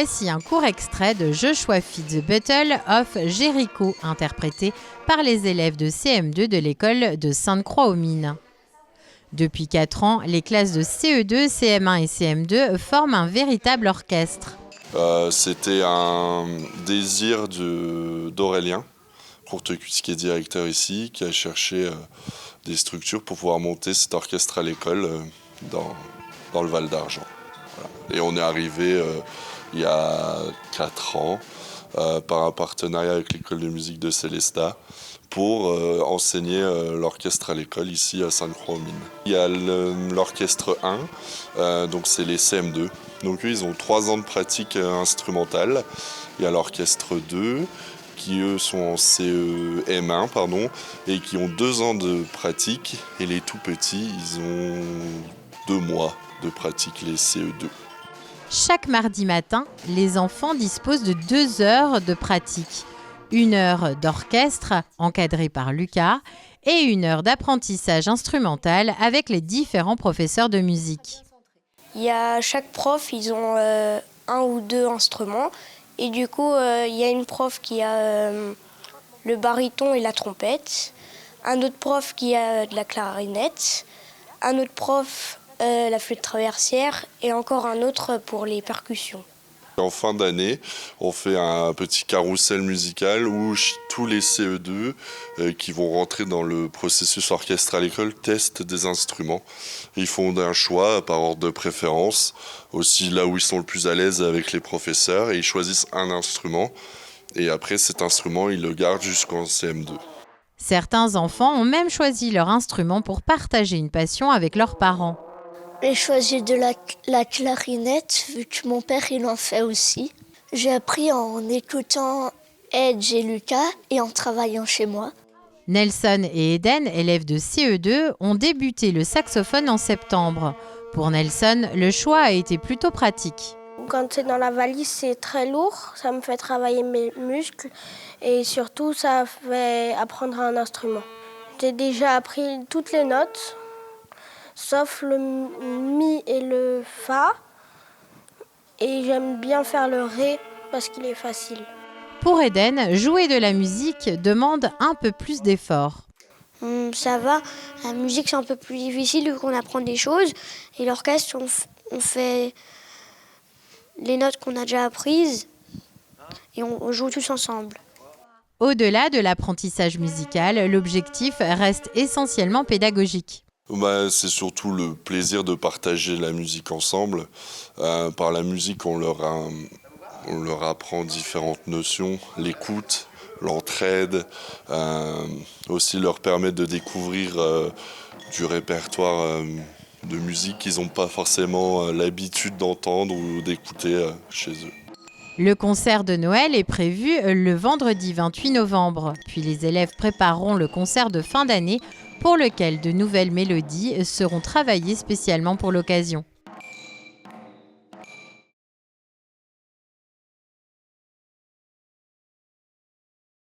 Voici un court extrait de Joshua Fit the Battle of Jericho, interprété par les élèves de CM2 de l'école de Sainte-Croix-aux-Mines. Depuis 4 ans, les classes de CE2, CM1 et CM2 forment un véritable orchestre. C'était un désir d'Aurélien Courtecuisse, qui est directeur ici, qui a cherché des structures pour pouvoir monter cet orchestre à l'école dans le Val d'Argent. Voilà. Et on est arrivé il y a 4 ans par un partenariat avec l'école de musique de Célestat pour enseigner l'orchestre à l'école ici à Sainte-Croix-aux-Mines. Il y a l'orchestre 1, donc c'est les CM2. Donc eux, ils ont 3 ans de pratique instrumentale. Il y a l'orchestre 2, qui eux sont en CEM1 et qui ont 2 ans de pratique. Et les tout petits, ils ont 2 mois de pratique, les CE2. Chaque mardi matin, les enfants disposent de 2 heures de pratique. 1 heure d'orchestre, encadré par Lucas, et 1 heure d'apprentissage instrumental avec les différents professeurs de musique. Chaque prof, ils ont 1 ou 2 instruments. Et du coup, il y a une prof qui a le baryton et la trompette, un autre prof qui a de la clarinette, un autre prof la flûte traversière et encore un autre pour les percussions. En fin d'année, on fait un petit carrousel musical où tous les CE2 qui vont rentrer dans le processus orchestre à l'école testent des instruments. Ils font un choix par ordre de préférence, aussi là où ils sont le plus à l'aise avec les professeurs, et ils choisissent un instrument. Et après cet instrument, ils le gardent jusqu'en CM2. Certains enfants ont même choisi leur instrument pour partager une passion avec leurs parents. J'ai choisi de la clarinette, vu que mon père il en fait aussi. J'ai appris en écoutant Edge et Lucas et en travaillant chez moi. Nelson et Eden, élèves de CE2, ont débuté le saxophone en septembre. Pour Nelson, le choix a été plutôt pratique. Quand c'est dans la valise, c'est très lourd, ça me fait travailler mes muscles et surtout ça fait apprendre un instrument. J'ai déjà appris toutes les notes, sauf le mi et le fa, et j'aime bien faire le ré parce qu'il est facile. Pour Eden, jouer de la musique demande un peu plus d'efforts. Ça va, la musique c'est un peu plus difficile vu qu'on apprend des choses, et l'orchestre on fait les notes qu'on a déjà apprises et on joue tous ensemble. Au-delà de l'apprentissage musical, l'objectif reste essentiellement pédagogique. C'est surtout le plaisir de partager la musique ensemble. Par la musique, on leur apprend différentes notions, l'écoute, l'entraide, aussi leur permettre de découvrir du répertoire de musique qu'ils n'ont pas forcément l'habitude d'entendre ou d'écouter chez eux. Le concert de Noël est prévu le vendredi 28 novembre. Puis les élèves prépareront le concert de fin d'année pour lequel de nouvelles mélodies seront travaillées spécialement pour l'occasion.